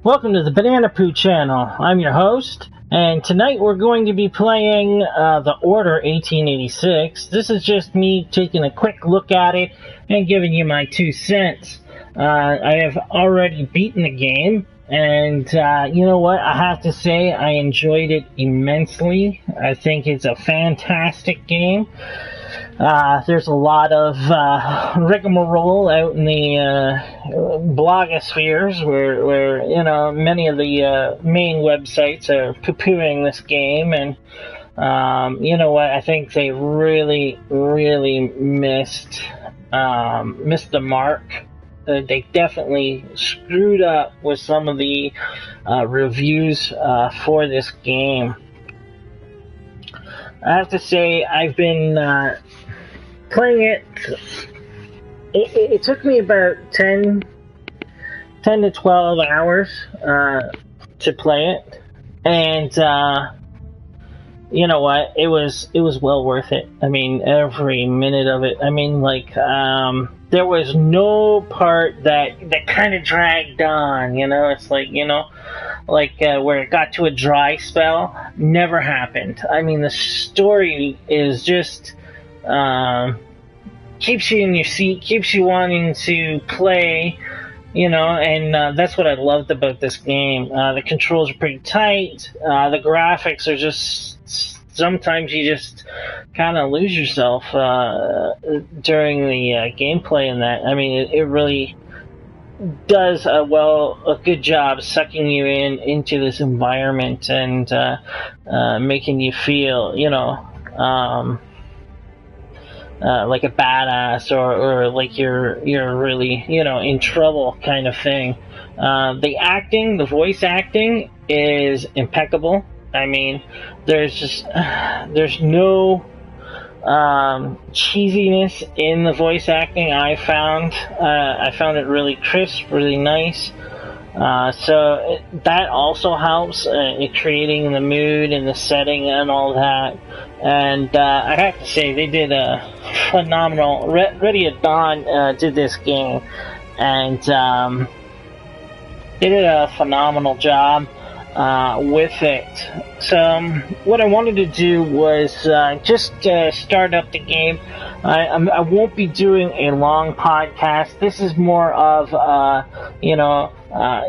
Welcome to the Banana-Poo Channel. I'm your host, and tonight we're going to be playing The Order 1886. This is just me taking a quick look at it and giving you my 2 cents. I have already beaten the game, and you know what? I have to say I enjoyed it immensely. I think it's a fantastic game. There's a lot of rigmarole out in the blogospheres where you know, many of the main websites are poo-pooing this game, and you know what? I think they really missed the mark. They definitely screwed up with some of the reviews for this game. I have to say, I've been playing it. It took me about 10 to 12 hours to play it, and you know what? It was well worth it. I mean, every minute of it. I mean, like, there was no part that kind of dragged on. You know, it's like, you know, like where it got to a dry spell. Never happened. I mean, the story is just keeps you in your seat, keeps you wanting to play, you know, and that's what I loved about this game. The controls are pretty tight. The graphics are just, sometimes you just kind of lose yourself during the gameplay in that. I mean, it really does a good job sucking you into this environment and making you feel, you know, like a badass or like you're really, you know, in trouble kind of thing. The voice acting is impeccable. I mean, there's no cheesiness in the voice acting. I found it really crisp, really nice. So that also helps in creating the mood and the setting and all that. And I have to say, they did a phenomenal. Ready at Dawn did this game, and they did a phenomenal job with it. So what I wanted to do was just start up the game. I won't be doing a long podcast. This is more of you know,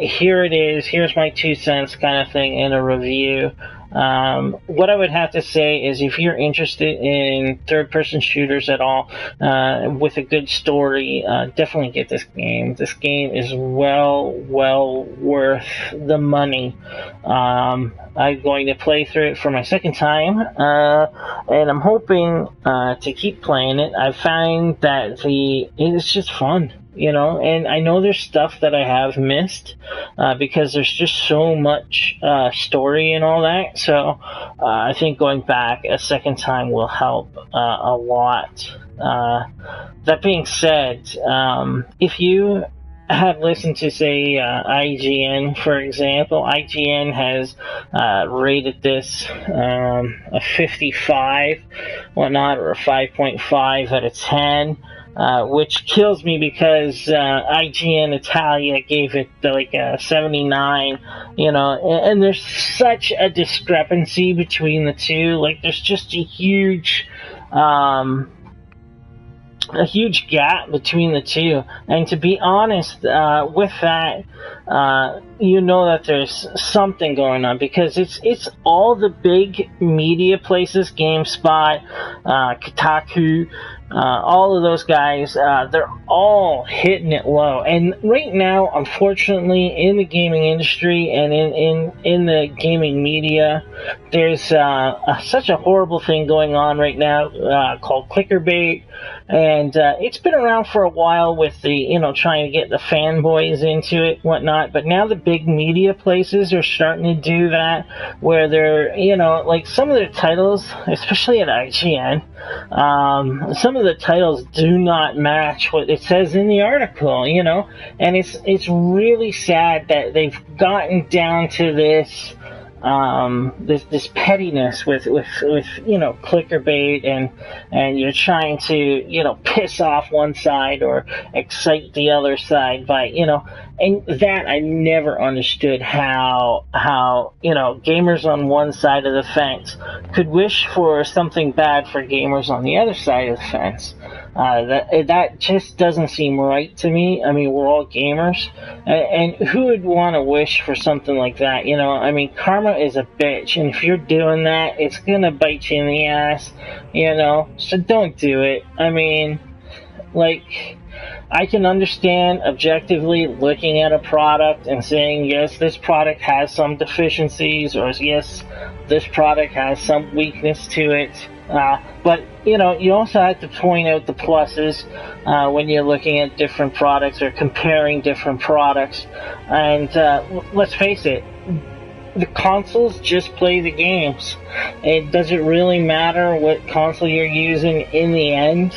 here it is, here's my 2 cents kind of thing in a review. What I would have to say is, if you're interested in third-person shooters at all, with a good story, definitely get this game. This game is well worth the money. I'm going to play through it for my second time, and I'm hoping to keep playing it. I find that it's just fun. You know, and I know there's stuff that I have missed because there's just so much story and all that. So I think going back a second time will help a lot. That being said, if you had listened to, say, IGN, for example, IGN has rated this a 55, whatnot, or a 5.5 out of 10. Which kills me because IGN Italia gave it like a 79, you know, and there's such a discrepancy between the two. Like, there's just a huge gap between the two. And to be honest, with that, you know that there's something going on, because it's all the big media places, GameSpot, Kotaku, all of those guys, they're all hitting it low. And right now, unfortunately, in the gaming industry and in the gaming media, there's such a horrible thing going on right now called clickbait. And it's been around for a while with the, you know, trying to get the fanboys into it, whatnot. But now the big media places are starting to do that, where they're, you know, like some of their titles, especially at IGN, some of the titles do not match what it says in the article, you know. And it's really sad that they've gotten down to this this pettiness with clicker bait, and you're trying to piss off one side or excite the other side by and that I never understood how gamers on one side of the fence could wish for something bad for gamers on the other side of the fence. That just doesn't seem right to me. I mean, we're all gamers, and who would want to wish for something like that? I mean, karma is a bitch, and if you're doing that, it's gonna bite you in the ass. So don't do it. I mean, like, I can understand objectively looking at a product and saying, yes, this product has some deficiencies, or yes, this product has some weakness to it. But you also have to point out the pluses when you're looking at different products or comparing different products. And let's face it, the consoles just play the games. It doesn't really matter what console you're using in the end.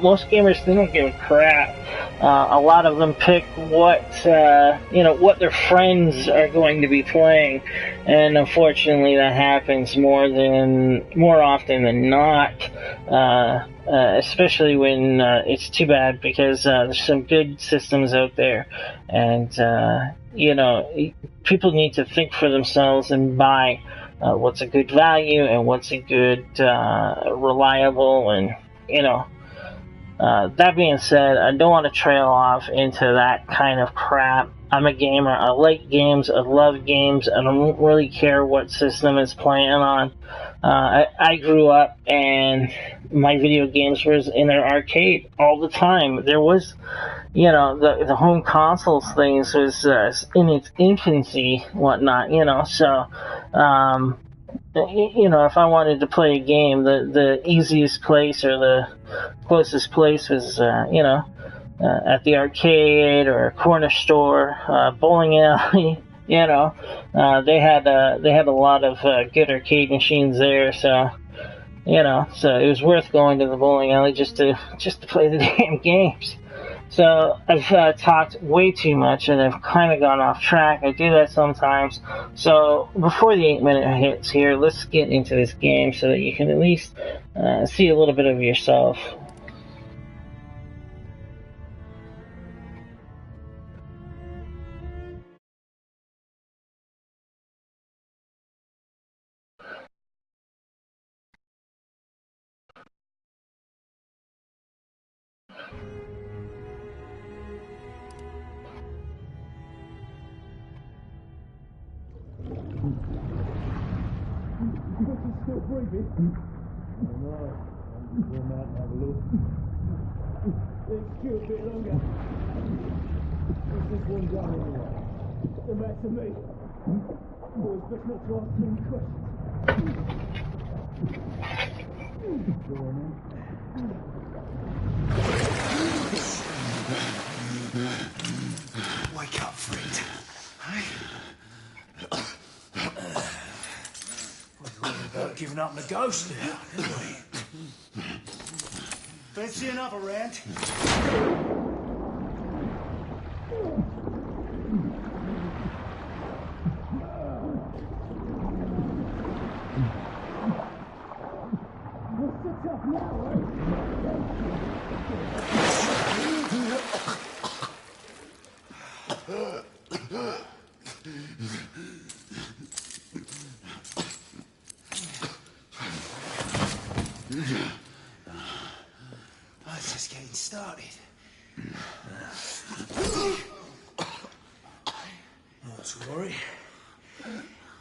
Most gamers, they don't give a crap. A lot of them pick what their friends are going to be playing, and unfortunately that happens more often than not. Especially when it's too bad, because there's some good systems out there, and people need to think for themselves and buy what's a good value and what's a good reliable, and that being said, I don't want to trail off into that kind of crap. I'm a gamer. I like games. I love games. I don't really care what system it's playing on. I grew up and my video games was in an arcade all the time. There was, the home consoles things was in its infancy, whatnot. So if I wanted to play a game, the easiest place or the closest place was, at the arcade or a corner store, bowling alley. They had a lot of good arcade machines there, so so it was worth going to the bowling alley just to play the damn games. So I've talked way too much and I've kind of gone off track. I do that sometimes. So before the 8-minute hits here, let's get into this game so that you can at least see a little bit of yourself. Still breathing? I know. I'm just going out and have a look. Let's queue a bit longer. What's this one done anyway? Come back to me. Boys, best not to ask too many questions. Go on then. Wake up, friend. Giving up on the ghost now, didn't we? Fancy another round? What's the tough now, eh? Oh, it's just getting started. Not to worry.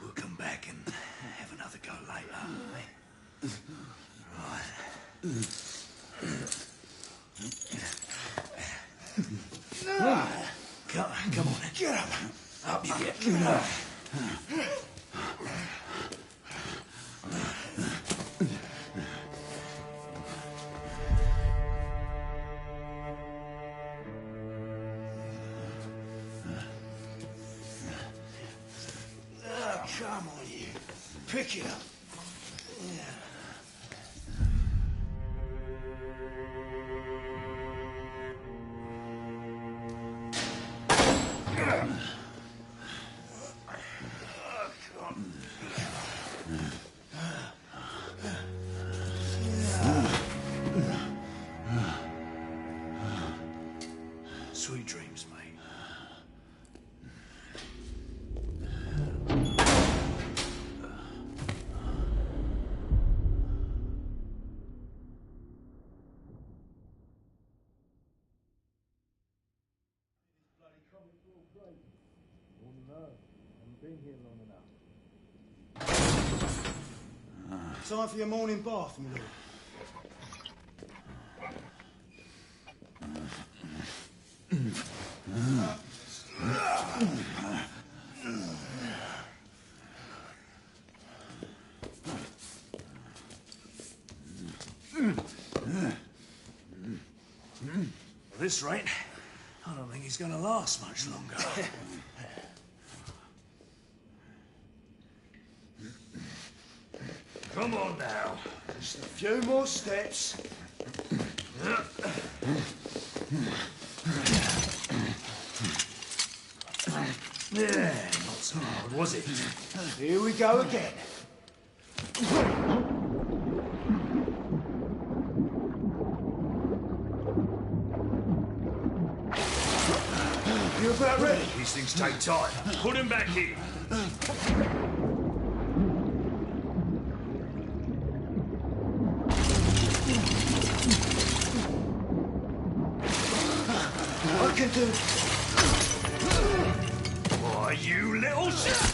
We'll come back and have another go later, eh? Right. Come on. Get up. Up you get. Come on, you. Pick it up. Yeah. Oh, come on. Wouldn't know. Haven't been here long enough. Time for your morning bath, my lord. At this rate, I don't think he's gonna last much longer. Come on now. Just a few more steps. Yeah, not so hard, was it? Here we go again. You about ready? These things take time. Put him back in. I can do. Why, you little shit!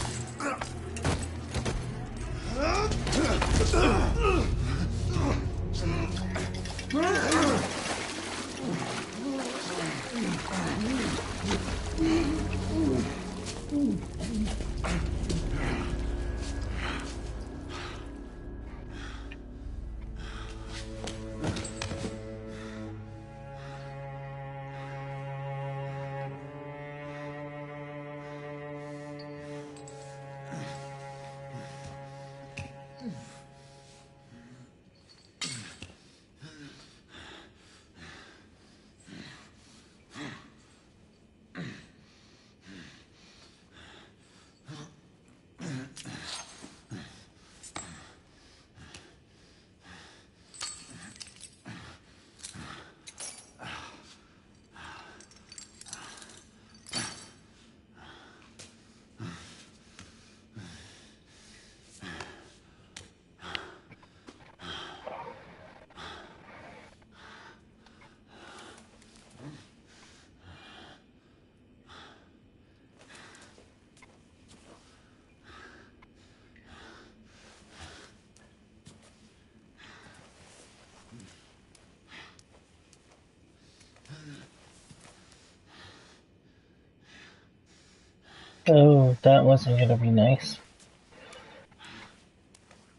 Oh, that wasn't gonna be nice.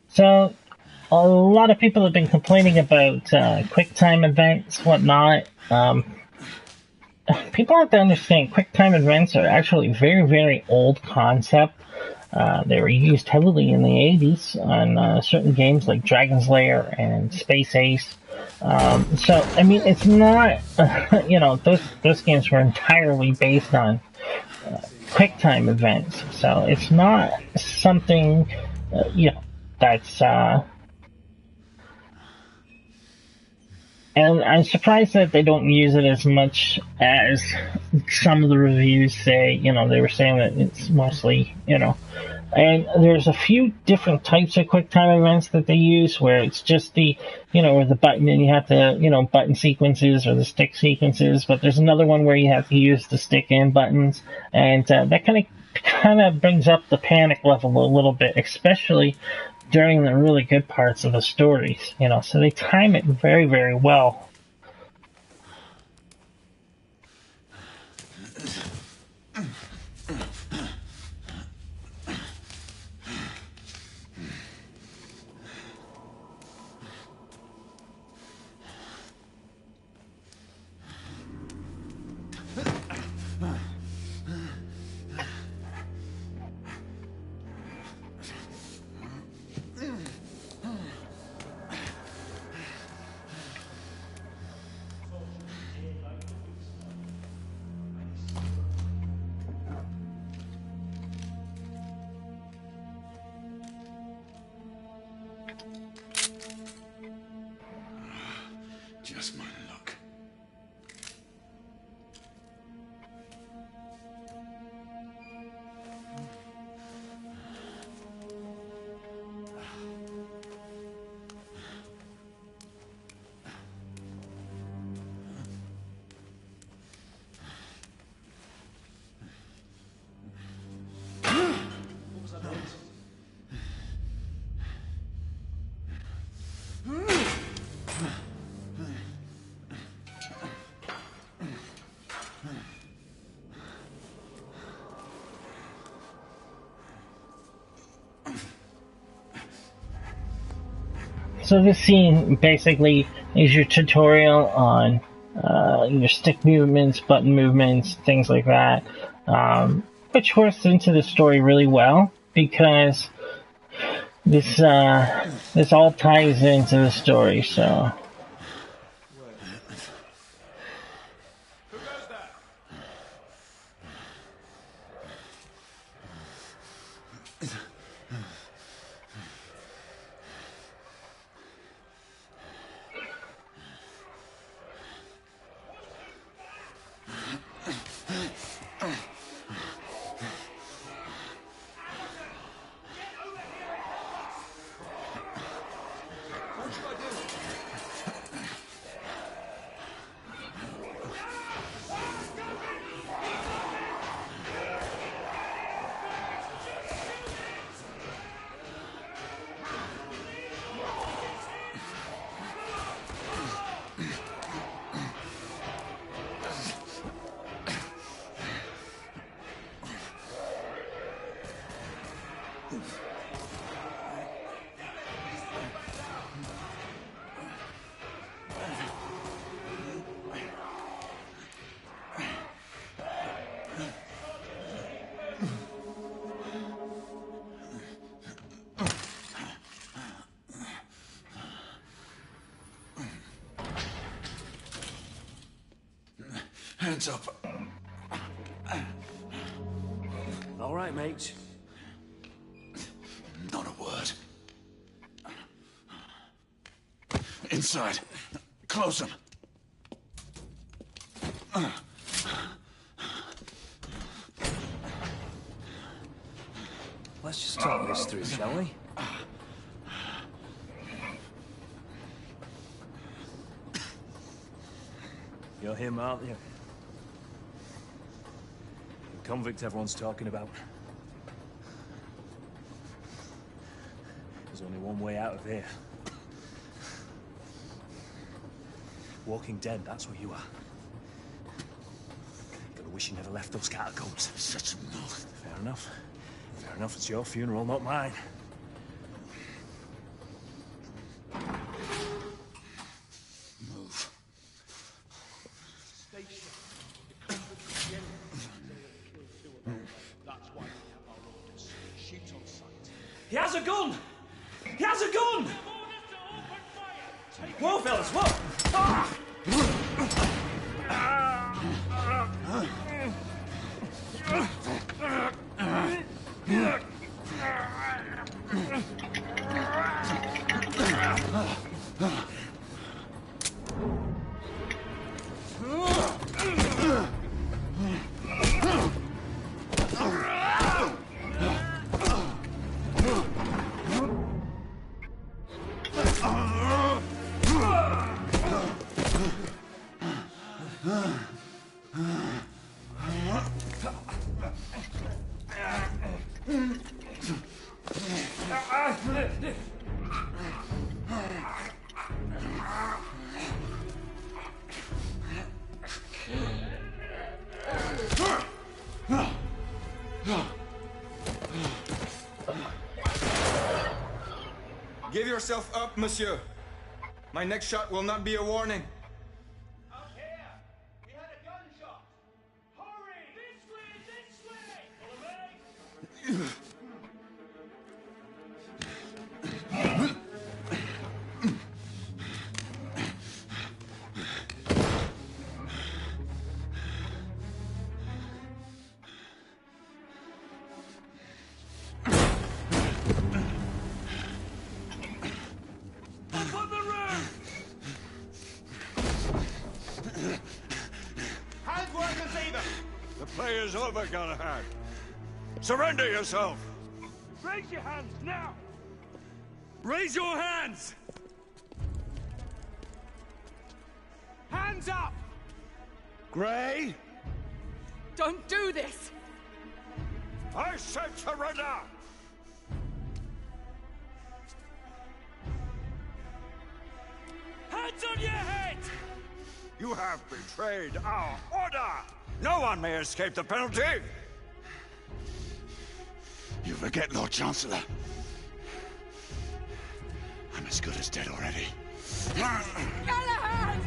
So, a lot of people have been complaining about QuickTime events, whatnot. People have to understand QuickTime events are actually a very, very old concept. They were used heavily in the 80s on certain games like Dragon's Lair and Space Ace. So, I mean, it's not, those games were entirely based on QuickTime events. So it's not something, that's, and I'm surprised that they don't use it as much as some of the reviews say. They were saying that it's mostly, and there's a few different types of QuickTime events that they use where it's just the, where the button and you have to, button sequences or the stick sequences. But there's another one where you have to use the stick and buttons, and that kind of brings up the panic level a little bit, especially during the really good parts of the stories. So they time it very, very well. So this scene basically is your tutorial on your stick movements, button movements, things like that, which works into the story really well because this all ties into the story. So. Hands up. All right, mate. Not a word. Inside. Close them. Let's just talk this through, shall we? You're him, aren't you? The convict everyone's talking about. There's only one way out of here. Walking Dead, that's where you are. Gotta wish you never left those catacombs. Such a mouth. Fair enough. Fair enough, it's your funeral, not mine. Move. He has a gun! He has a gun! Whoa, fellas, whoa! Ah! Give yourself up, monsieur. My next shot will not be a warning. Out here! We had a gunshot! Hurry! This way! Follow me! Up on the roof! Hands where I can see them! The play is over, Galahad. Surrender yourself! Raise your hands now! Raise your hands! Hands up! Gray, Don't do this! I said surrender! Hands on your head! You have betrayed our order! No one may escape the penalty! You forget, Lord Chancellor. I'm as good as dead already. Galahad!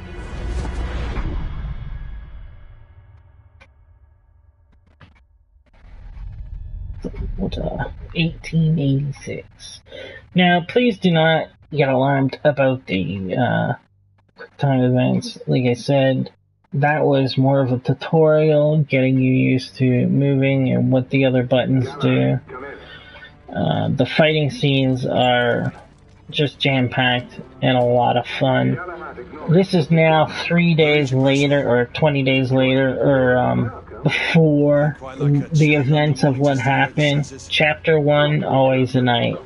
What, 1886. Now, please do not get alarmed about the quick time events. Like I said, that was more of a tutorial, getting you used to moving and what the other buttons do. The fighting scenes are just jam-packed and a lot of fun. This is now 3 days later, or 20 days later, or before the events of what happened. Chapter 1, Always a Night.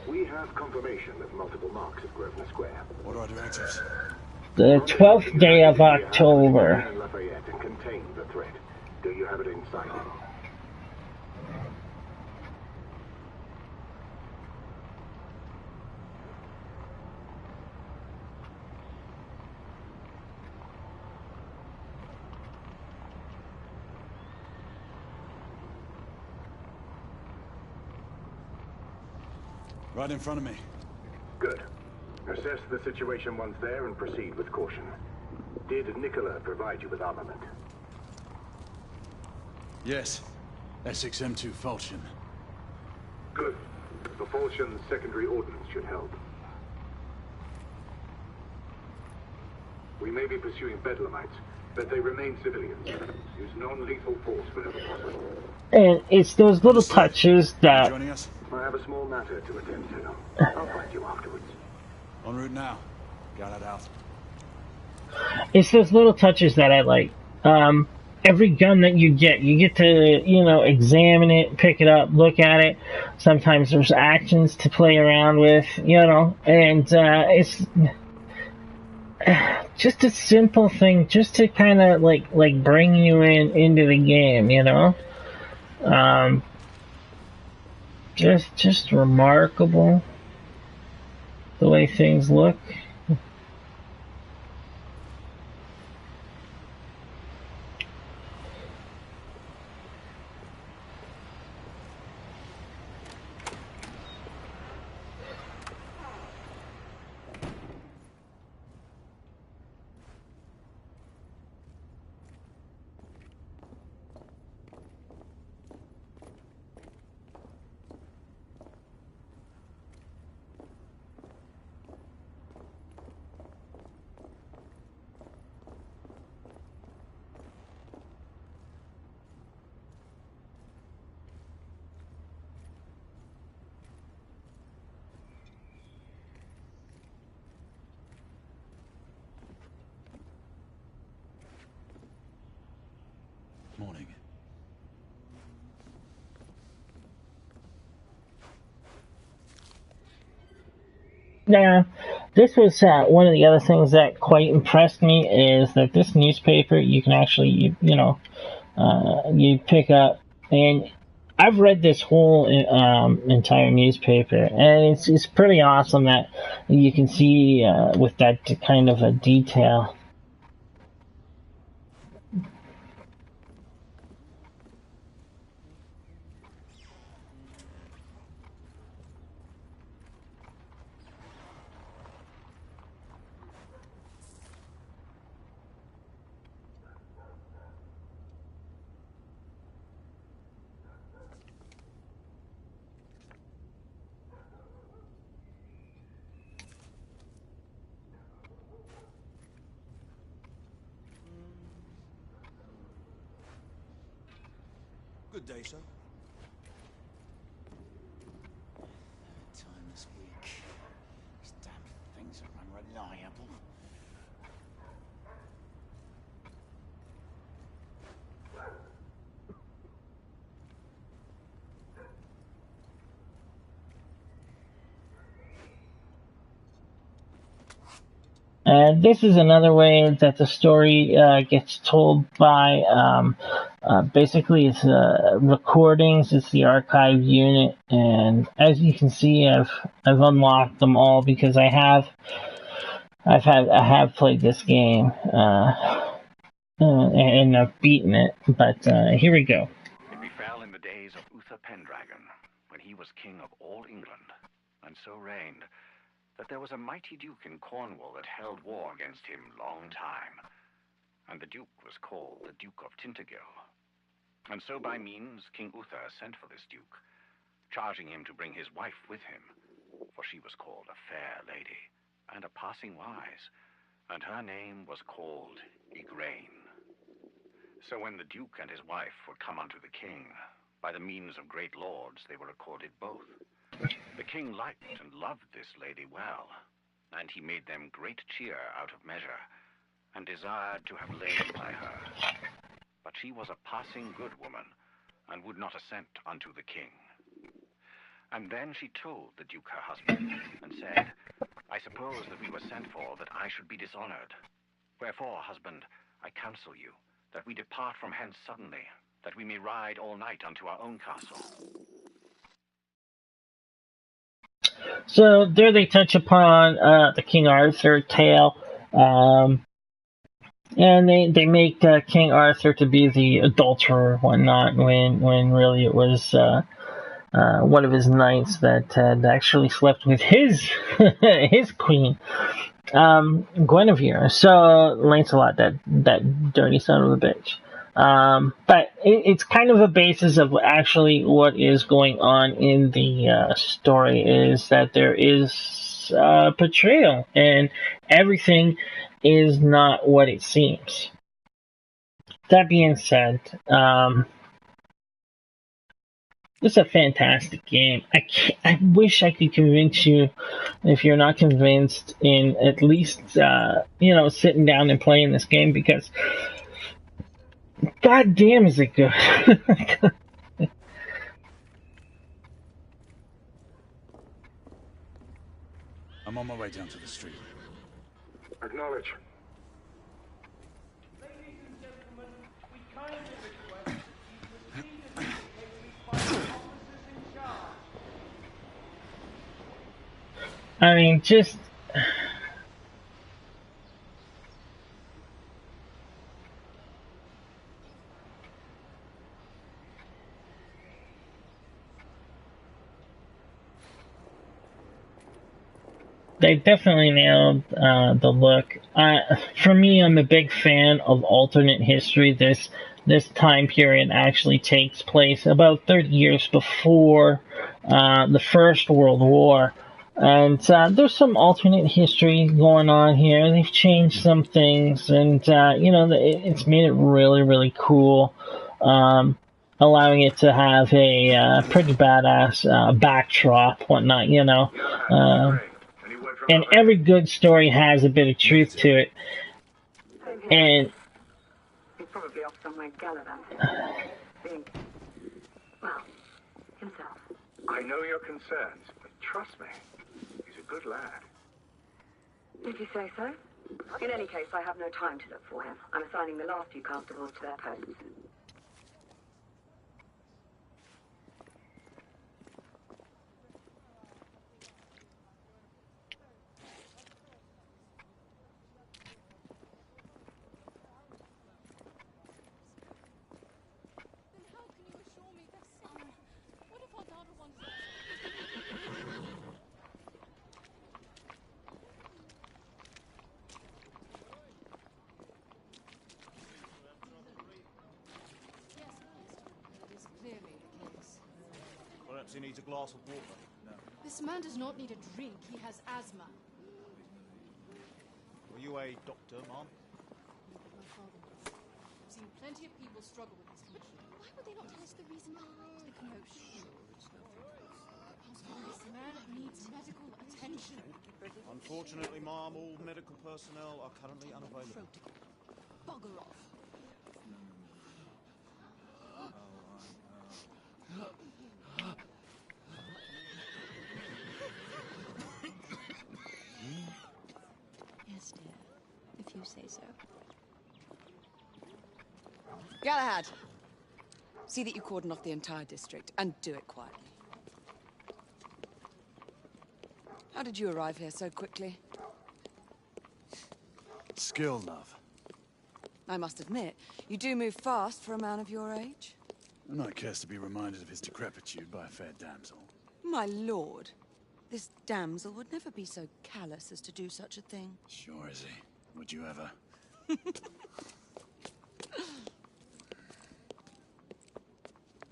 We have confirmation of multiple marks at Grosvenor Square. What are directives? The 12th day of October. Lafayette and contain the threat. Do you have it in sight? Right in front of me. Good. Assess the situation once there and proceed with caution. Did Nicola provide you with armament? Yes. Essex M2 Falchion. Good. The Falchion's secondary ordnance should help. We may be pursuing Bedlamites, but they remain civilians. Use non-lethal force whenever possible. And it's those little touches that... Joining us? I have a small matter to attend to. I'll find you afterwards. En route now. Got it out. It's those little touches that I like. Every gun that you get to, examine it, pick it up, look at it. Sometimes there's actions to play around with, and it's just a simple thing, just to kind of like bring you into the game, Just remarkable the way things look. Morning. Now, this was one of the other things that quite impressed me is that this newspaper you can actually, you pick up, and I've read this whole entire newspaper, and it's pretty awesome that you can see with that kind of a detail. Good day, sir. Time this week. These damn things are unreliable. And this is another way that the story gets told by, basically it's recordings, it's the archive unit, and as you can see, I've unlocked them all because I have played this game, and I've beaten it, but here we go. It befell in the days of Uther Pendragon, when he was king of all England, and so reigned, that there was a mighty duke in Cornwall that held war against him long time, and the duke was called the Duke of Tintagel. And so by means King Uther sent for this duke, charging him to bring his wife with him, for she was called a fair lady, and a passing wise, and her name was called Igraine. So when the duke and his wife were come unto the king, by the means of great lords they were accorded both. The king liked and loved this lady well, and he made them great cheer out of measure, and desired to have lain by her. But she was a passing good woman, and would not assent unto the king. And then she told the duke her husband, and said, I suppose that we were sent for that I should be dishonored. Wherefore, husband, I counsel you, that we depart from hence suddenly, that we may ride all night unto our own castle. So there they touch upon the King Arthur tale, and they make King Arthur to be the adulterer or whatnot, when really it was one of his knights that had actually slept with his his queen, Guinevere. So Lancelot, that dirty son of a bitch. But it's kind of a basis of actually what is going on in the story, is that there is betrayal, and everything is not what it seems. That being said, it's a fantastic game. I wish I could convince you, if you're not convinced, in at least sitting down and playing this game, because god damn is it good. I'm on my way down to the street. Acknowledge. Ladies and gentlemen, we kindly request that you proceed immediately by the officers in charge. I mean, just they definitely nailed the look. For me, I'm a big fan of alternate history. This time period actually takes place about 30 years before the First World War. And there's some alternate history going on here. They've changed some things, and it's made it really, really cool. Allowing it to have a pretty badass backdrop, whatnot, and every good story has a bit of truth to it. And he's probably off somewhere gallivanting. Well, himself. I know your concerns, but trust me, he's a good lad. If you say so. In any case, I have no time to look for him. I'm assigning the last few constables to their posts. Perhaps he needs a glass of water. No. This man does not need a drink. He has asthma. Were you a doctor, Mom? My father was. I've seen plenty of people struggle with this condition. Why would they not tell us the reason behind the commotion? This man needs medical attention. Unfortunately, Mom, all medical personnel are currently unavailable. Bugger off. Yes, dear. If you say so. Galahad, see that you cordon off the entire district, and do it quietly. How did you arrive here so quickly? Skill, love. I must admit, you do move fast for a man of your age. A knight cares to be reminded of his decrepitude by a fair damsel. My lord, This damsel would never be so callous as to do such a thing. Sure is he. Would you ever?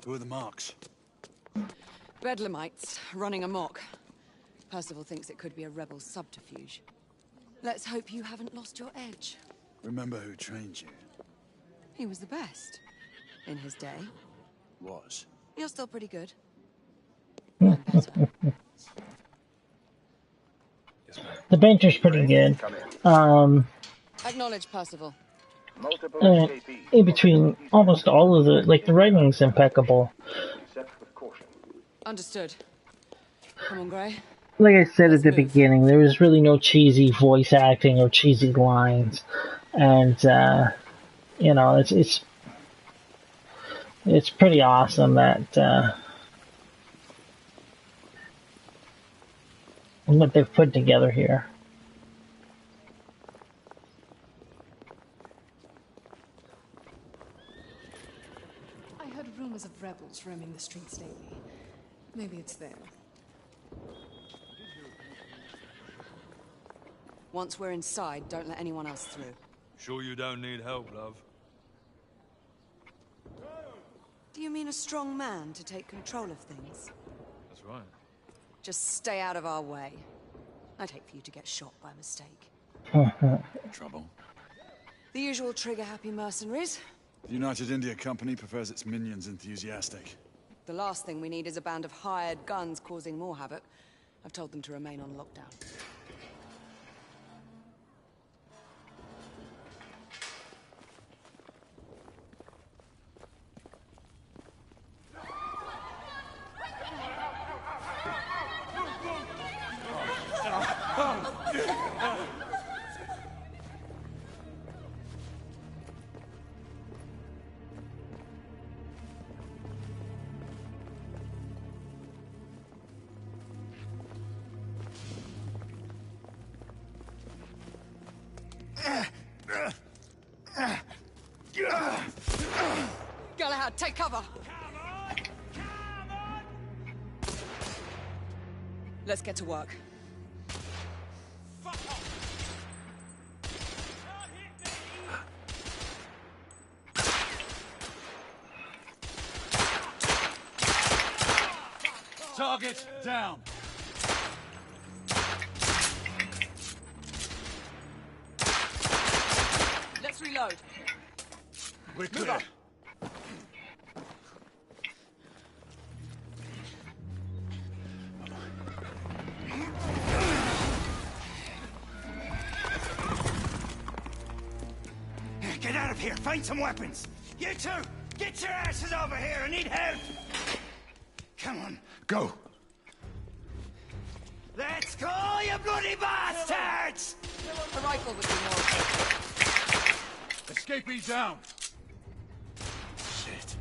Who are the marks? Bedlamites running amok. Percival thinks it could be a rebel subterfuge. Let's hope you haven't lost your edge. Remember who trained you? He was the best. In his day. Was. You're still pretty good. I'm better. The banter's pretty good. Acknowledge, Percival. In between almost all of the writing's impeccable. Understood. Come on, Gray. Like I said at the beginning, there was really no cheesy voice acting or cheesy lines, and you know, it's pretty awesome that what they've put together here. I heard rumors of rebels roaming the streets lately. Maybe it's there. Once we're inside, don't let anyone else through. Sure you don't need help, love? Do you mean a strong man to take control of things? That's right. Just stay out of our way. I'd hate for you to get shot by mistake. Trouble? The usual trigger-happy mercenaries. The United India Company prefers its minions enthusiastic. The last thing we need is a band of hired guns causing more havoc. I've told them to remain on lockdown. Galahad, take cover! Let's get to work. Target down! Let's reload. We're clear. Get out of here! Find some weapons! You two! Get your asses over here! I need help! Come on. Go! Let's go, you bloody bastards! A rifle would be more effective. Escapee down! Shit.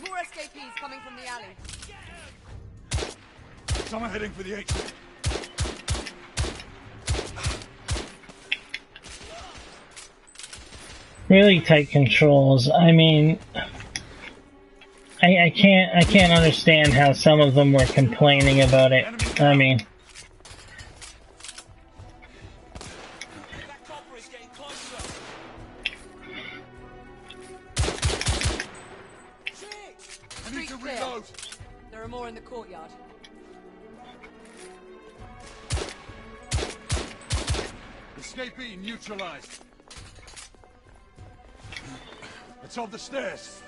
More escapees coming from the alley. Someone heading for the exit. Really tight controls. I mean, I can't understand how some of them were complaining about it. I mean, I need to reload. There are more in the courtyard. Escapee neutralized. It's on the stairs.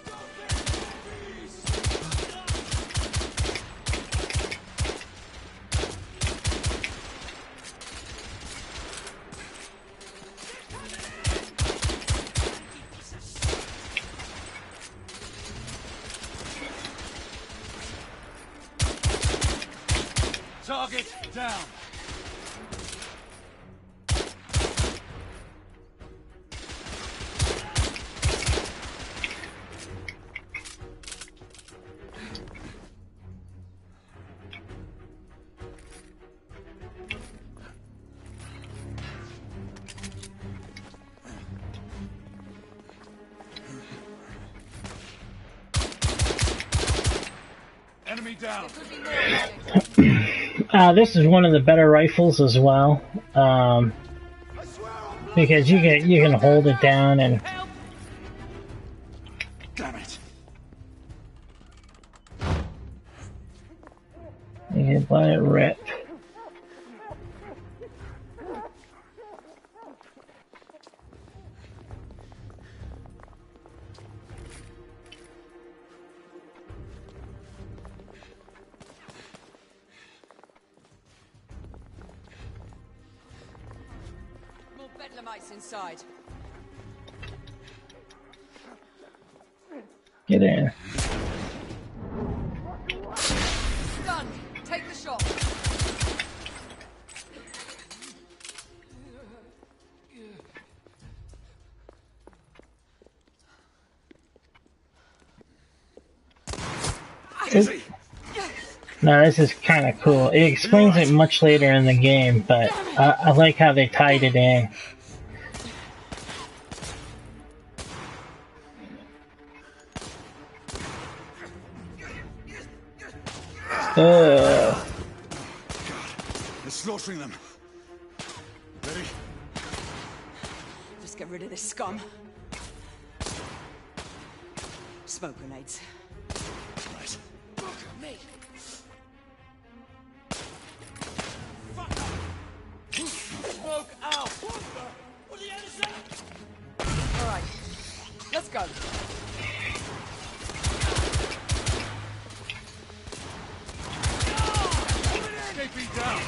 Target down. down. This is one of the better rifles as well, because you can hold it down and. Damn it! You can let it rip. More bedlamites inside. Get in. Done. Take the shot. No, this is kind of cool. It explains it much later in the game, but I like how they tied it in. God, they're slaughtering them. Ready? Just get rid of this scum. Smoke grenades. Right. Me. Smoke out! What the hell is that? All right. Let's go. Escaping down.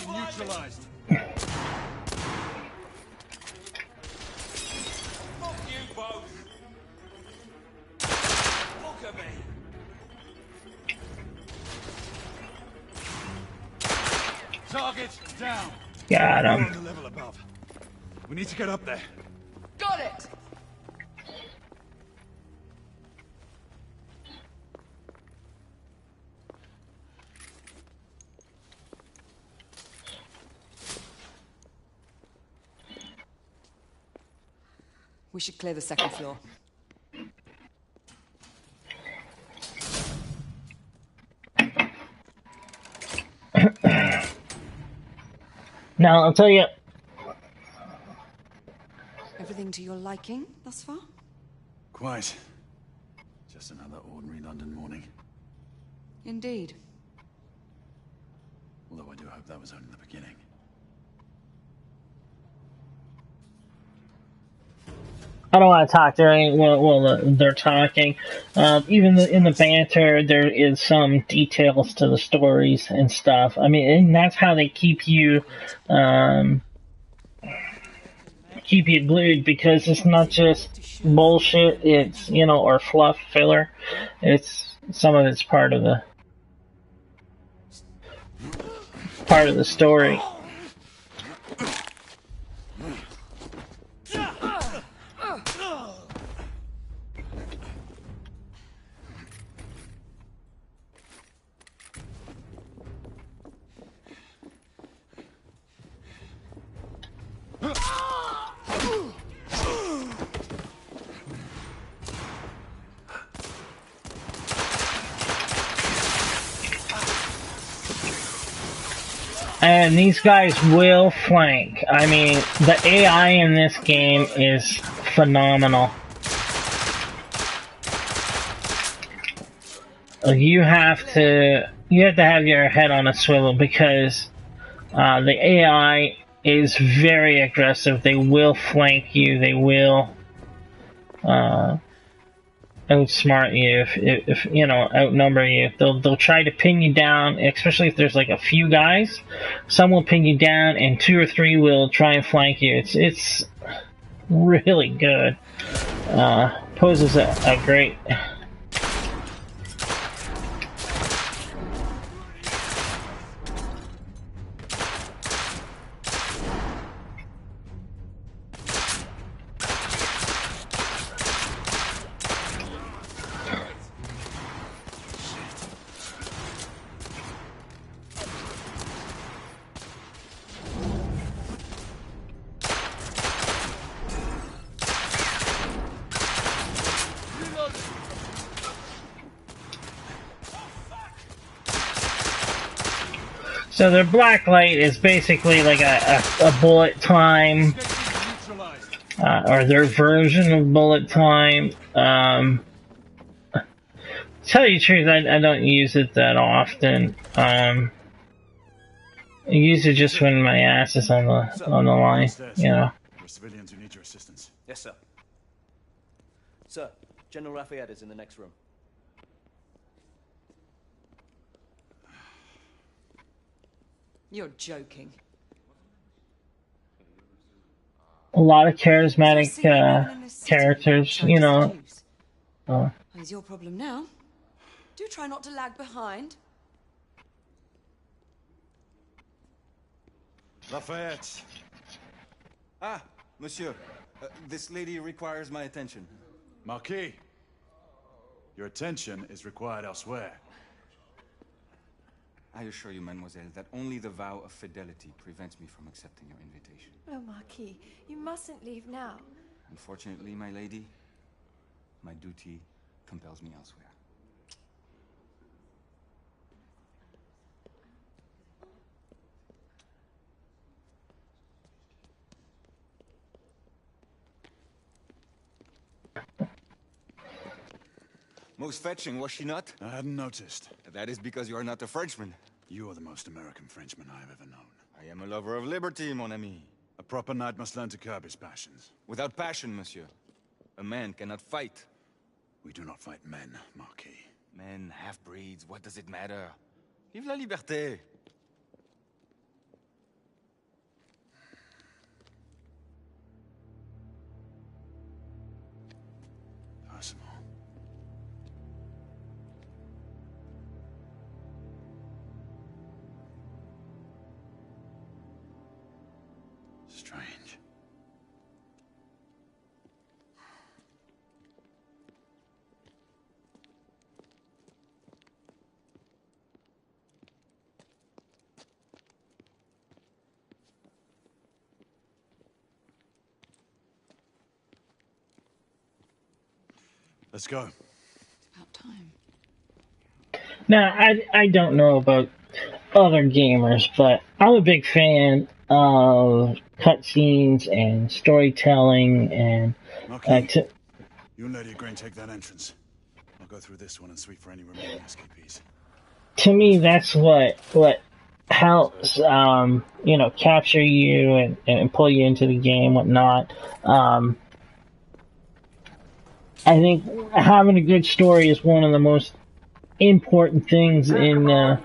Neutralized. Fuck you both! Look at me! Target down. Got him. We're on the level above. We need to get up there. Got it! We should clear the second floor. Now, I'll tell you. Everything to your liking thus far? Quite. Just another ordinary London morning. Indeed. Although I do hope that was only the beginning. I don't want to talk during they're talking. Even in the banter, there is some details to the stories and stuff. I mean, and that's how they keep you glued, because it's not just bullshit. It's, or fluff filler. It's some of it's part of the story. And these guys will flank. I mean, the AI in this game is phenomenal. You have to have your head on a swivel, because the AI is very aggressive. They will flank you. They will outsmart you, if you know, outnumber you. They'll try to pin you down, especially if there's like a few guys. Some will pin you down, and 2 or 3 will try and flank you. It's really good. Poses a great. So their black light is basically like a bullet time, or their version of bullet time. To tell you the truth, I don't use it that often. I use it just when my ass is on the line, you know. There are civilians who need your assistance. Yes, sir. Sir, General Lafayette is in the next room. You're joking. A lot of charismatic characters, you know. It's your problem now. Do try not to lag behind. Lafayette. Ah, monsieur. This lady requires my attention. Marquis, your attention is required elsewhere. I assure you, mademoiselle, that only the vow of fidelity prevents me from accepting your invitation. Oh, Marquis, you mustn't leave now. Unfortunately, my lady, my duty compels me elsewhere. Most fetching, was she not? I hadn't noticed. That is because you are not a Frenchman. You are the most American Frenchman I have ever known. I am a lover of liberty, mon ami. A proper knight must learn to curb his passions. Without passion, monsieur, a man cannot fight. We do not fight men, Marquis. Men, half-breeds, what does it matter? Vive la liberté! Possible. Strange. Let's go. It's about time. Now, I don't know about other gamers, but I'm a big fan of cutscenes and storytelling and... You and Lady Grain take that entrance. I'll go through this one and sweep for any remaining escapees. To me, that's what helps, you know, capture you and pull you into the game, whatnot. I think having a good story is one of the most important things in the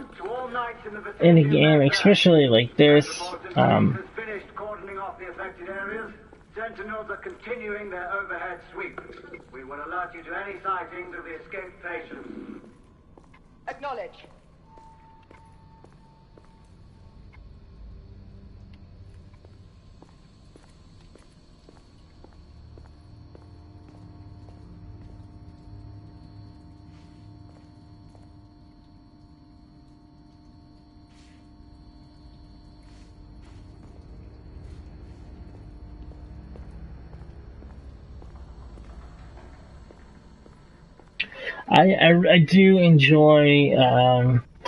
game, especially like this. Finished cordoning off the affected areas. Sentinels are continuing their overhead sweep. We will alert you to any sightings of the escaped patients. Acknowledge. I do enjoy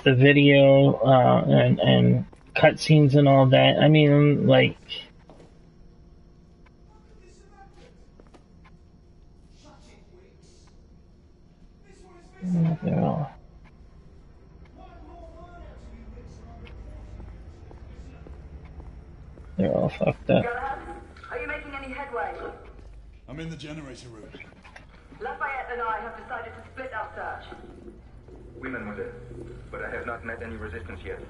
the video and cutscenes and all that. I mean, like, they're all fucked up. Are you making any headway? I'm in the generator room. Lafayette and I have decided to split our search. Oui, mademoiselle. But I have not met any resistance yet.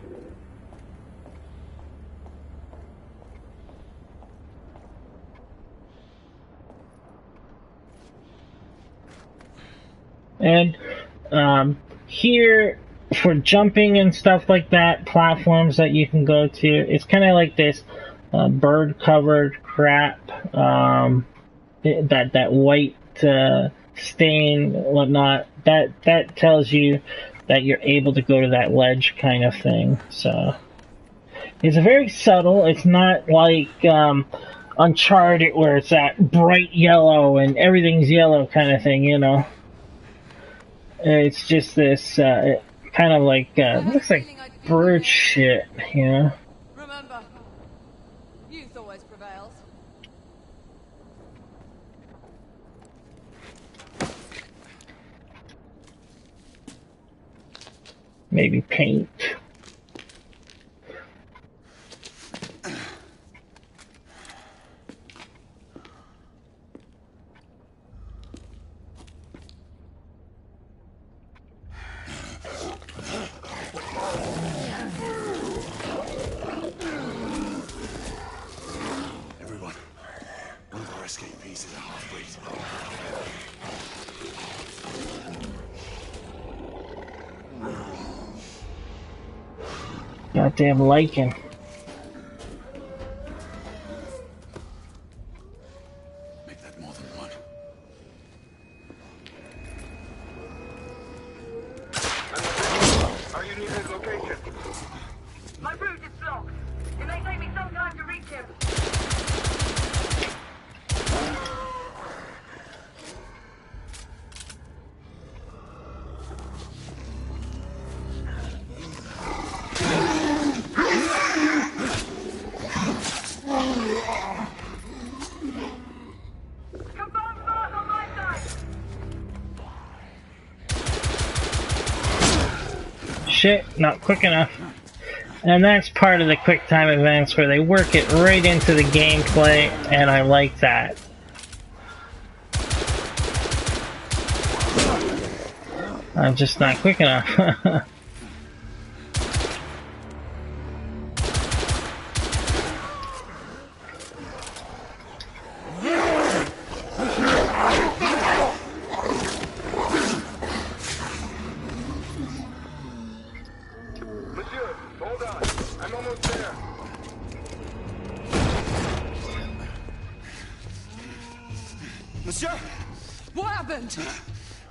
And here, for jumping and stuff like that, platforms that you can go to, it's kind of like this bird-covered crap, that white stain, whatnot. That tells you that you're able to go to that ledge kind of thing. So it's very subtle. It's not like Uncharted where it's that bright yellow and everything's yellow kind of thing, you know. It's just this kind of like looks like bird shit, you know. Remember, youth always prevails. Maybe paint. Everyone, one of our escapees is a half-breed. Goddamn lichen. Make that more than one. Are you near his location? My route is blocked. It may take me some time to reach him. Confirmed mark on my side. Shit, not quick enough. And that's part of the quick time events where they work it right into the gameplay, and I like that. I'm just not quick enough. Monsieur, hold on. I'm almost there. Monsieur! What happened?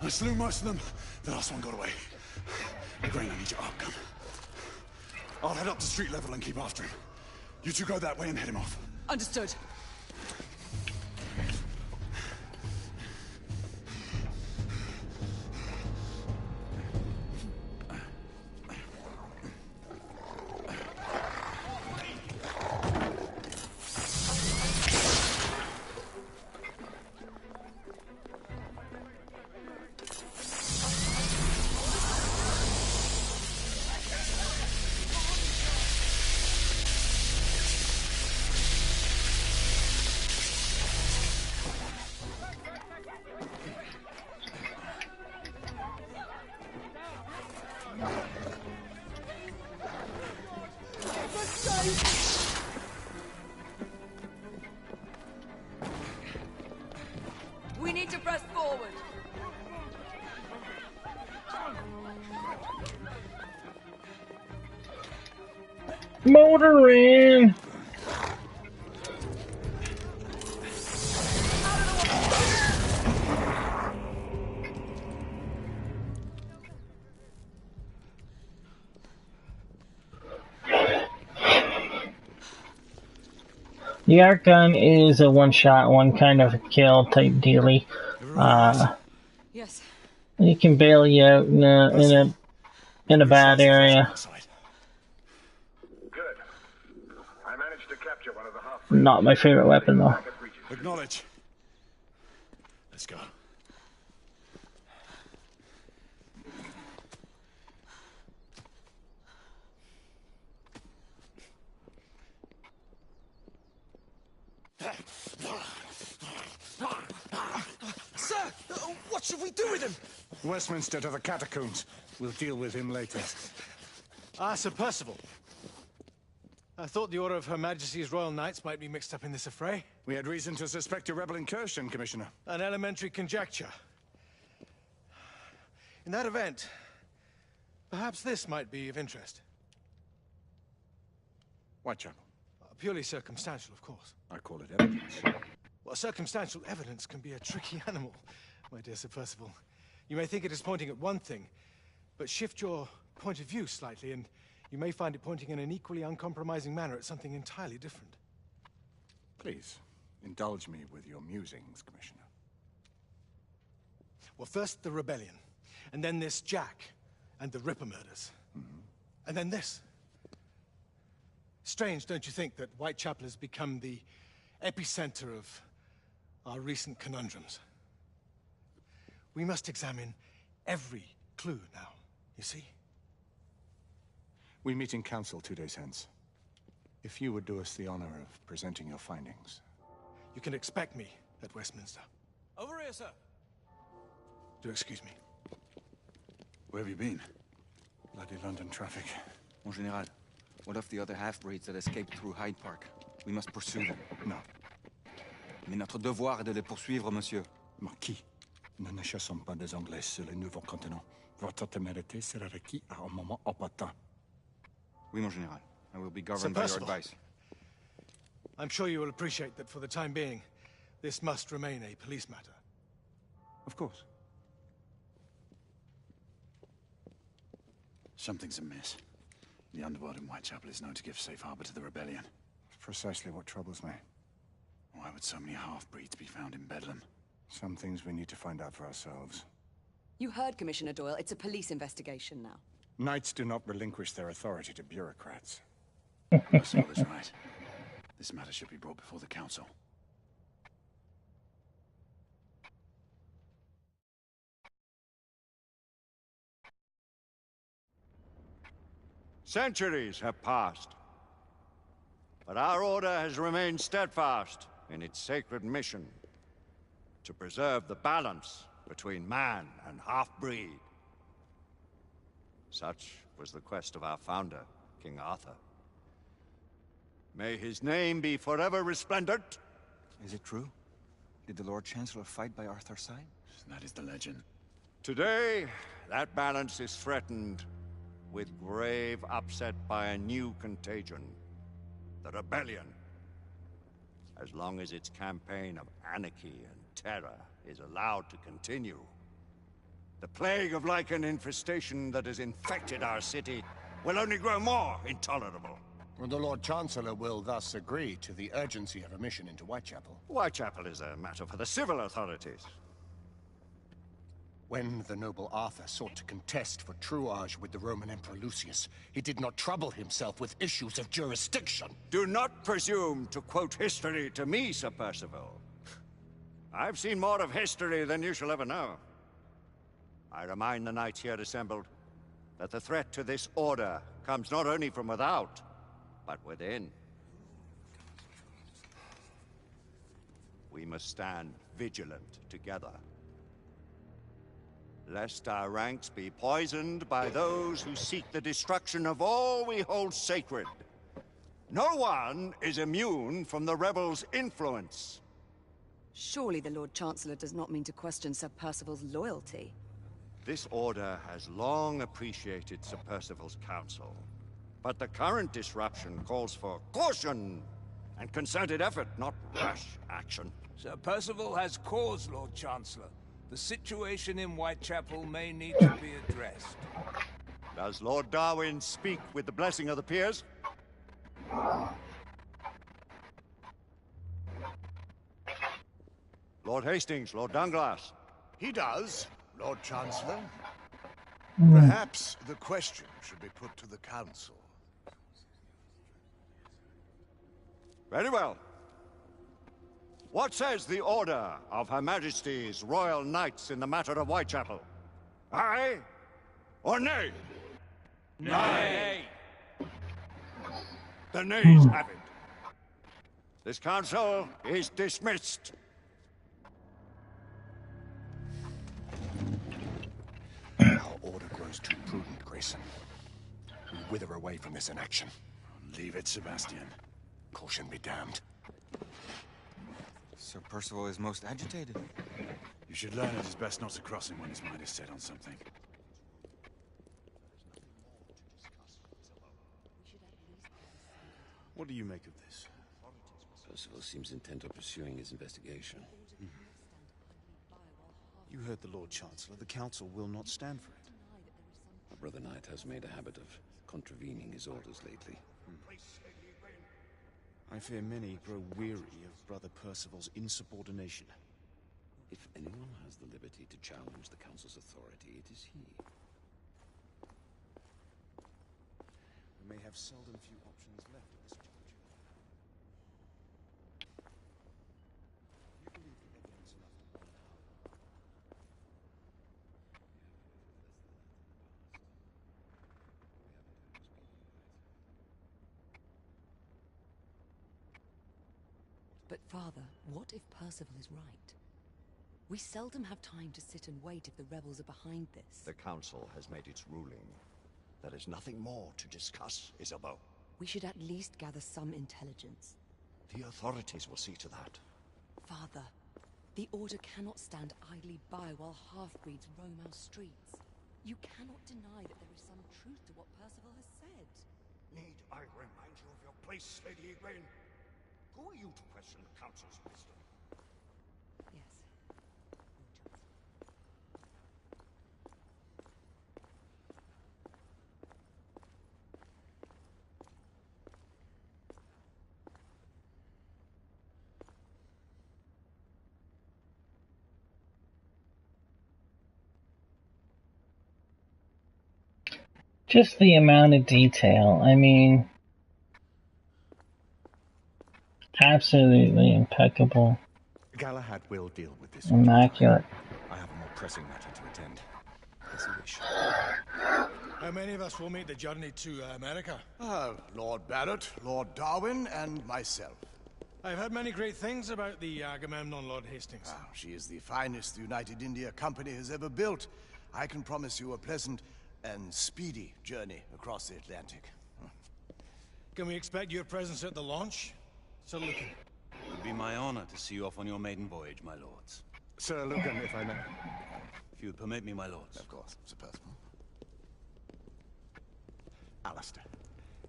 I slew most of them. The last one got away. Grain, I need your arc gun. I'll head up to street level and keep after him. You two go that way and head him off. Understood. We need to press forward. Motoring! The arc gun is a one-shot, one kind of kill type dealy. Yes. It can bail you out in a bad area. Good. I managed to capture one of the half. Not my favorite weapon though. Acknowledge. Let's go. Sir, What should we do with him? Westminster to the catacombs. We'll deal with him later. Ah, Sir Percival. I thought the Order of Her Majesty's Royal Knights might be mixed up in this affray. We had reason to suspect a rebel incursion, Commissioner. An elementary conjecture. In that event, perhaps this might be of interest. Whitechapel. Purely circumstantial, of course. I call it evidence. Well, circumstantial evidence can be a tricky animal, my dear Sir Percival. You may think it is pointing at one thing, but shift your point of view slightly, and you may find it pointing in an equally uncompromising manner at something entirely different. Please, indulge me with your musings, Commissioner. Well, first the rebellion, and then this Jack, and the Ripper murders. And then this. Strange, don't you think, that Whitechapel has become the epicenter of our recent conundrums? We must examine every clue now, you see? We meet in council 2 days hence. If you would do us the honor of presenting your findings. You can expect me at Westminster. Over here, sir. Do excuse me. Where have you been? Bloody London traffic. Mon Général, what of the other half-breeds that escaped through Hyde Park? We must pursue them. Non. Mais notre devoir est de les poursuivre, monsieur. Marquis, nous ne chassons pas des Anglais sur le nouveau continent. Votre témérité sera requise à un moment opportun. Oui, mon Général. I will be governed by your advice. I'm sure you will appreciate that for the time being, this must remain a police matter. Of course. Something's amiss. The underworld in Whitechapel is known to give safe harbor to the rebellion. It's precisely what troubles me. Why would so many half-breeds be found in Bedlam? Some things we need to find out for ourselves. You heard Commissioner Doyle. It's a police investigation now. Knights do not relinquish their authority to bureaucrats. Percival is right. This matter should be brought before the council. Centuries have passed, but our order has remained steadfast in its sacred mission to preserve the balance between man and half-breed. Such was the quest of our founder, King Arthur. May his name be forever resplendent. Is it true? Did the Lord Chancellor fight by Arthur's side? That is the legend. Today, that balance is threatened with grave upset by a new contagion, the rebellion. As long as its campaign of anarchy and terror is allowed to continue, the plague of lichen infestation that has infected our city will only grow more intolerable. The Lord Chancellor will thus agree to the urgency of a mission into Whitechapel. Whitechapel is a matter for the civil authorities. When the noble Arthur sought to contest for truage with the Roman Emperor Lucius, he did not trouble himself with issues of jurisdiction. Do not presume to quote history to me, Sir Percival. I've seen more of history than you shall ever know. I remind the knights here assembled that the threat to this order comes not only from without, but within. We must stand vigilant together, lest our ranks be poisoned by those who seek the destruction of all we hold sacred. No one is immune from the rebels' influence. Surely the Lord Chancellor does not mean to question Sir Percival's loyalty. This order has long appreciated Sir Percival's counsel, but the current disruption calls for caution and concerted effort, not rash action. Sir Percival has cause, Lord Chancellor. The situation in Whitechapel may need to be addressed. Does Lord Darwin speak with the blessing of the peers? Lord Hastings, Lord Dunglass. He does, Lord Chancellor. Perhaps the question should be put to the council. Very well. What says the Order of Her Majesty's Royal Knights in the matter of Whitechapel? Aye or nay? Nay. The nays have it. This council is dismissed. grows too prudent, Grayson. We wither away from this inaction. Leave it, Sebastian. Caution be damned. Sir Percival is most agitated. You should learn it is best not to cross him when his mind is set on something. What do you make of this? Percival seems intent on pursuing his investigation. You heard the Lord Chancellor. The Council will not stand for it. My brother Knight has made a habit of contravening his orders lately. I fear many grow weary of Brother Percival's insubordination. If anyone has the liberty to challenge the Council's authority, it is he. We may have seldom few options left at this juncture. You believe the evidence enough to warrant harm? But Father, what if Percival is right? We seldom have time to sit and wait if the rebels are behind this. The Council has made its ruling. There is nothing more to discuss, Isabeau. We should at least gather some intelligence. The authorities will see to that. Father, the Order cannot stand idly by while half-breeds roam our streets. You cannot deny that there is some truth to what Percival has said. Need I remind you of your place, Lady Igraine? Who are you to question the Council's wisdom? Yes. Just the amount of detail. I mean, absolutely impeccable. Galahad will deal with this. Immaculate. I have a more pressing matter to attend. As you wish. How many of us will make the journey to America? Lord Barrett, Lord Darwin, and myself. I've heard many great things about the Agamemnon, Lord Hastings. She is the finest the United India Company has ever built. I can promise you a pleasant and speedy journey across the Atlantic. Can we expect your presence at the launch? Sir Lucan. It would be my honor to see you off on your maiden voyage, my lords. Sir Lucan, if I may. If you would permit me, my lords. Of course, Sir Percival. Alistair,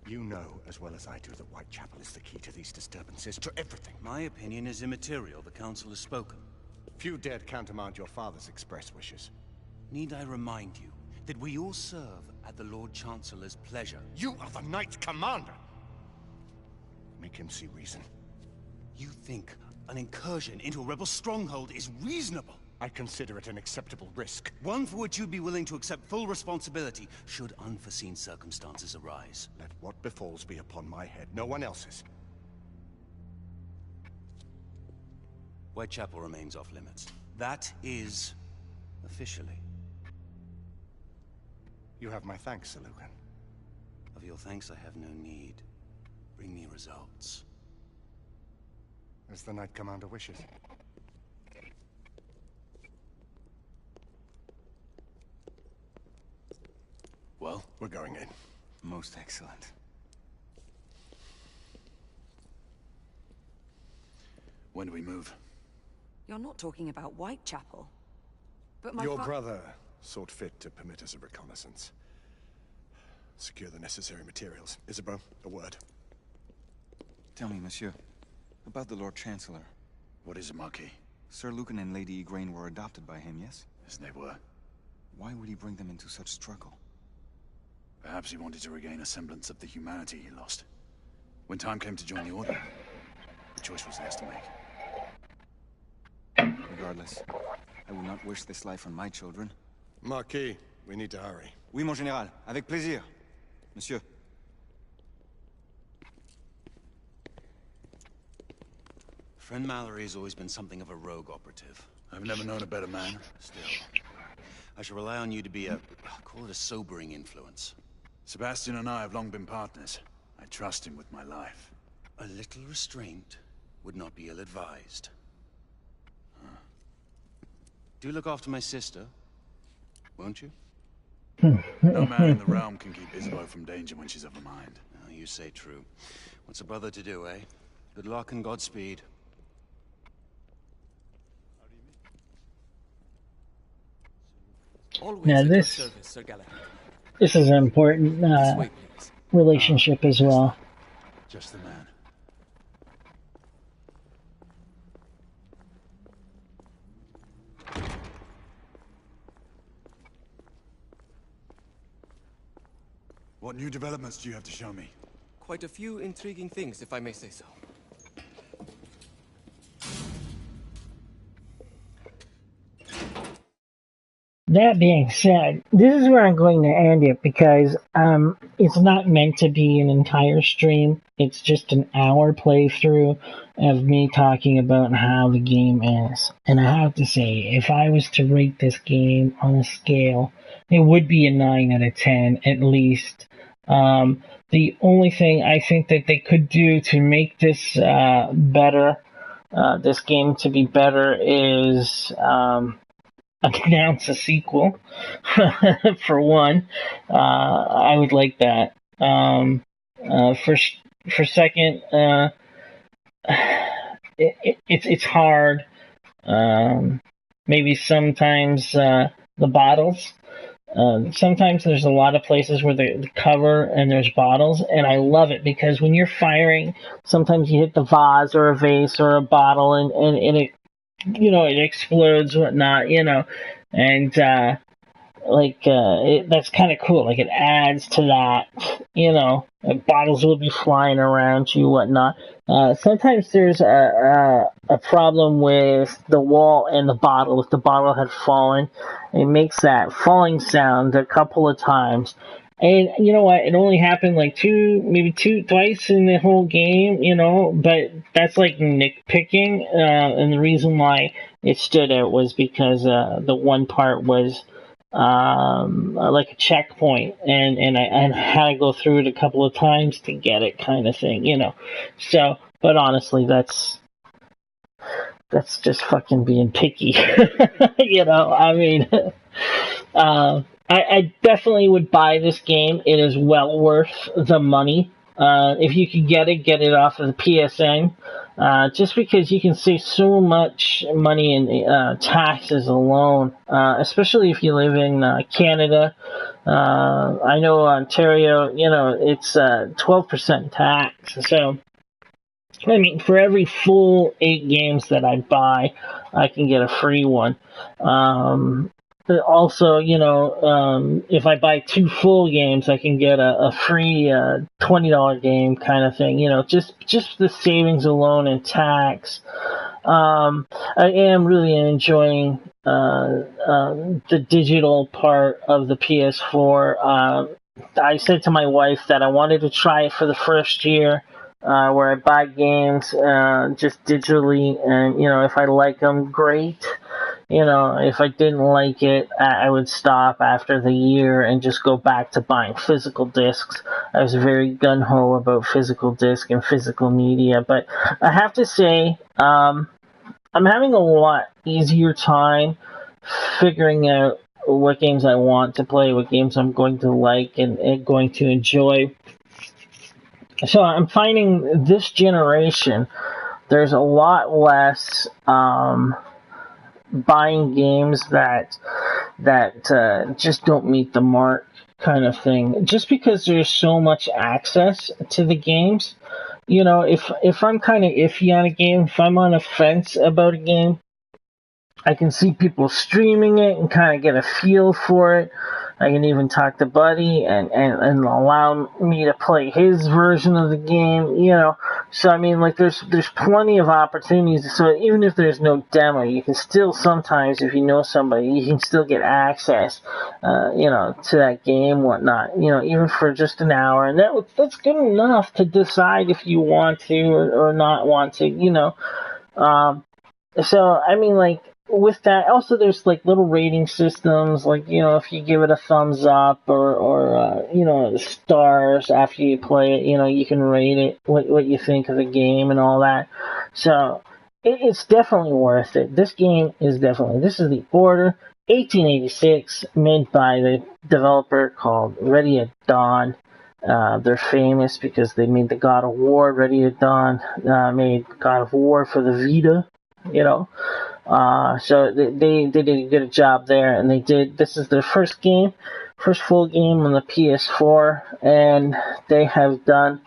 you know as well as I do that Whitechapel is the key to these disturbances, to everything. My opinion is immaterial. The Council has spoken. Few dared countermand your father's express wishes. Need I remind you that we all serve at the Lord Chancellor's pleasure? You are the Knight Commander! Make him see reason. You think an incursion into a rebel stronghold is reasonable? I consider it an acceptable risk. One for which you'd be willing to accept full responsibility should unforeseen circumstances arise. Let what befalls be upon my head, no one else's. Whitechapel remains off limits. That is officially. You have my thanks, Sir Lucan. Of your thanks I have no need. Bring me results. As the Knight Commander wishes. Well, we're going in. Most excellent. When do we move? You're not talking about Whitechapel. But my Your brother sought fit to permit us a reconnaissance. Secure the necessary materials. Isabeau, a word. Tell me, monsieur, about the Lord Chancellor. What is a Marquis? Sir Lucan and Lady Igraine were adopted by him, yes? Yes, they were. Why would he bring them into such struggle? Perhaps he wanted to regain a semblance of the humanity he lost. When time came to join the Order, the choice was theirs to make. Regardless, I would not wish this life on my children. Marquis, we need to hurry. Oui, mon général. Avec plaisir. Monsieur. Friend Mallory has always been something of a rogue operative. I've never known a better man. Still, I shall rely on you to be call it a sobering influence. Sebastian and I have long been partners. I trust him with my life. A little restraint would not be ill-advised. Do look after my sister, won't you? No man in the realm can keep Isabeau from danger when she's of a mind. Oh, you say true. What's a brother to do, eh? Good luck and Godspeed. Always Now at your this service, Sir Galahad. this is an important This way, please. relationship as well. Just the man. What new developments do you have to show me? Quite a few intriguing things, if I may say so. That being said, this is where I'm going to end it because it's not meant to be an entire stream. It's just an hour playthrough of me talking about how the game is. And I have to say, if I was to rate this game on a scale, it would be a 9 out of 10 at least. The only thing I think that they could do to make this better, this game to be better, is announce a sequel. For one, I would like that. For second, it's hard. Maybe sometimes the bottles. Sometimes there's a lot of places where the cover and there's bottles, and I love it because when you're firing, sometimes you hit the vase or a vase or a bottle, and it, it explodes, whatnot, and that's kind of cool. Like, it adds to that, bottles will be flying around you, whatnot. Sometimes there's a problem with the wall and the bottle. If the bottle had fallen, it makes that falling sound a couple of times. And you know what? It only happened like twice in the whole game, but that's like nitpicking. And the reason why it stood out was because the one part was like a checkpoint, and I had to go through it a couple of times to get it, kind of thing, So, but honestly, that's just fucking being picky, I mean, I definitely would buy this game. It is well worth the money. If you could get it off of the PSN, just because you can save so much money in taxes alone, especially if you live in Canada. I know Ontario, it's 12% tax. So, I mean, for every full 8 games that I buy, I can get a free one. Also, if I buy 2 full games, I can get a free $20 game, kind of thing. Just the savings alone in tax. I am really enjoying the digital part of the PS4. I said to my wife that I wanted to try it for the first year, where I buy games just digitally, and if I like them, great. If I didn't like it, I would stop after the year and just go back to buying physical discs. I was very gung-ho about physical disc and physical media, but I have to say, I'm having a lot easier time figuring out what games I want to play, what games I'm going to like and going to enjoy. So I'm finding this generation, there's a lot less buying games that just don't meet the mark, kind of thing. Just because there's so much access to the games. If I'm kind of iffy on a game, if I'm on a fence about a game, I can see people streaming it and kind of get a feel for it. I can even talk to Buddy and allow me to play his version of the game, So, I mean, like, there's plenty of opportunities. So even if there's no demo, you can still sometimes, if you know somebody, you can still get access, to that game, whatnot, even for just an hour. And that's good enough to decide if you want to or not want to, So, I mean, like, with that, also there's like little rating systems, like, if you give it a thumbs up or stars after you play it, you can rate it, what you think of the game and all that. So, it's definitely worth it. This game is definitely. This is The Order, 1886, made by the developer called Ready at Dawn. They're famous because they made the God of War. Ready at Dawn made God of War for the Vita, you know. So they did a good job there, and this is their first game, first full game on the PS4, and they have done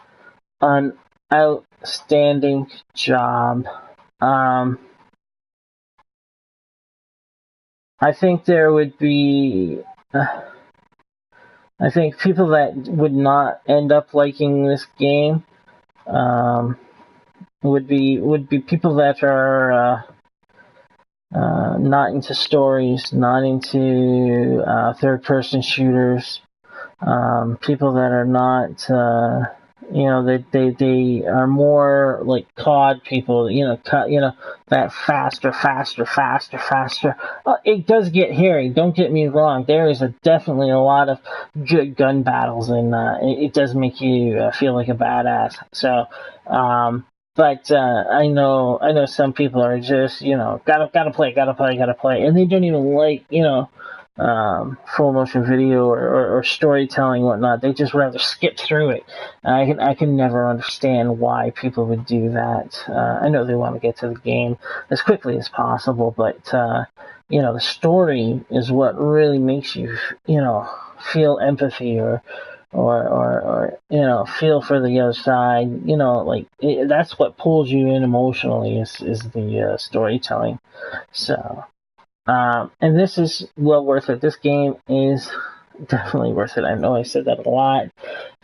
an outstanding job. I think there would be, I think people that would not end up liking this game, would be people that are not into stories, not into third-person shooters, people that are not, they are more like COD people, that faster. It does get hairy. Don't get me wrong. There is definitely a lot of good gun battles, and it does make you feel like a badass. So, but I know some people are just gotta play, and they don't even like full motion video or storytelling and whatnot. They just rather skip through it. I can never understand why people would do that. I know they want to get to the game as quickly as possible, but the story is what really makes you feel empathy or feel for the other side. That's what pulls you in emotionally is the storytelling. So. And this is well worth it. This game is definitely worth it. I know I said that a lot,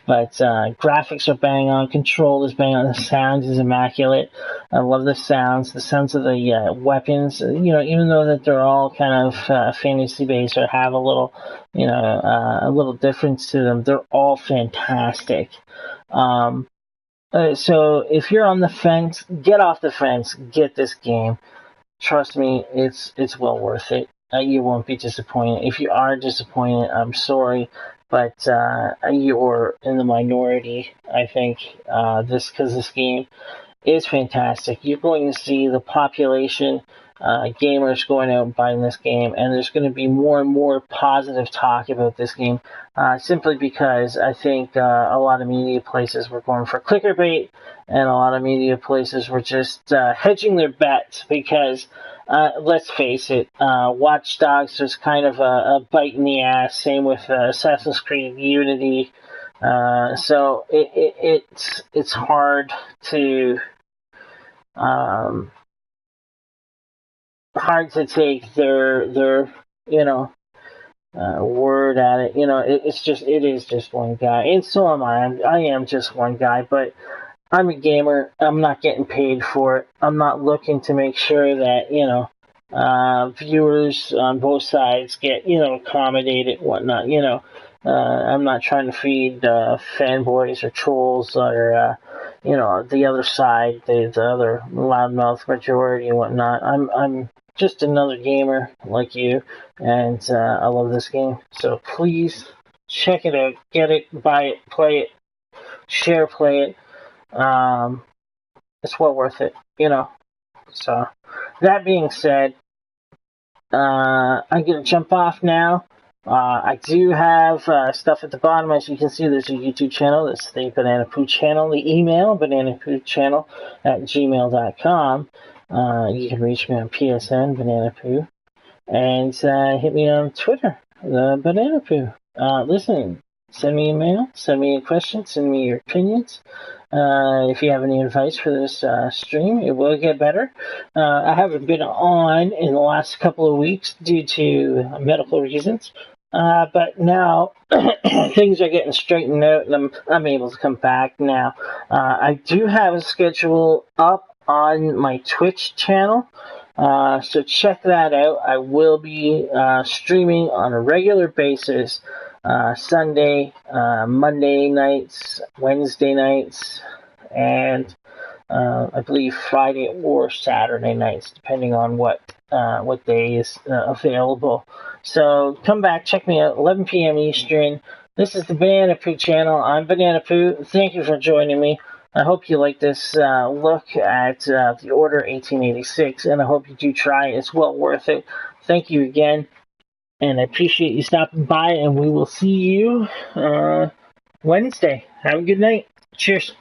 but graphics are bang on, control is bang on, the sound is immaculate. I love the sounds of the weapons. Even though that they're all kind of fantasy based or have a little difference to them, they're all fantastic. So if you're on the fence, get off the fence, get this game. Trust me, it's well worth it. You won't be disappointed. If you are disappointed, I'm sorry, but you're in the minority. I think because this game is fantastic. You're going to see the population, gamers going out and buying this game, and there's going to be more and more positive talk about this game, simply because I think a lot of media places were going for clicker bait, and a lot of media places were just hedging their bets because, let's face it, Watch Dogs was kind of a bite in the ass. Same with Assassin's Creed Unity. So it's hard to take their word at it. It is just one guy, and so am I. I am just one guy, but I'm a gamer. I'm not getting paid for it. I'm not looking to make sure that viewers on both sides get accommodated and whatnot. I'm not trying to feed fanboys or trolls or the other side, the other loudmouth majority and whatnot. I'm just another gamer like you, and I love this game. So please check it out, get it, buy it, play it, share, play it. It's well worth it, So, that being said, I'm gonna jump off now. I do have stuff at the bottom. As you can see, there's a YouTube channel. That's the Banana-Poo Channel. The email, bananapoochannel@gmail.com. You can reach me on PSN, Banana-Poo. And hit me on Twitter, the Banana-Poo. Listen, send me a mail, send me a question, send me your opinions. If you have any advice for this stream, it will get better. I haven't been on in the last couple of weeks due to medical reasons. But now things are getting straightened out, and I'm able to come back now. I do have a schedule up on my Twitch channel. So check that out. I will be streaming on a regular basis, Sunday, Monday nights, Wednesday nights, and I believe Friday or Saturday nights, depending on what day is available. So come back, check me out, 11 p.m. Eastern. This is the Banana-Poo Channel. I'm Banana-Poo. Thank you for joining me. I hope you like this look at the Order 1886, and I hope you do try it. It's well worth it. Thank you again, and I appreciate you stopping by, and we will see you Wednesday. Have a good night. Cheers.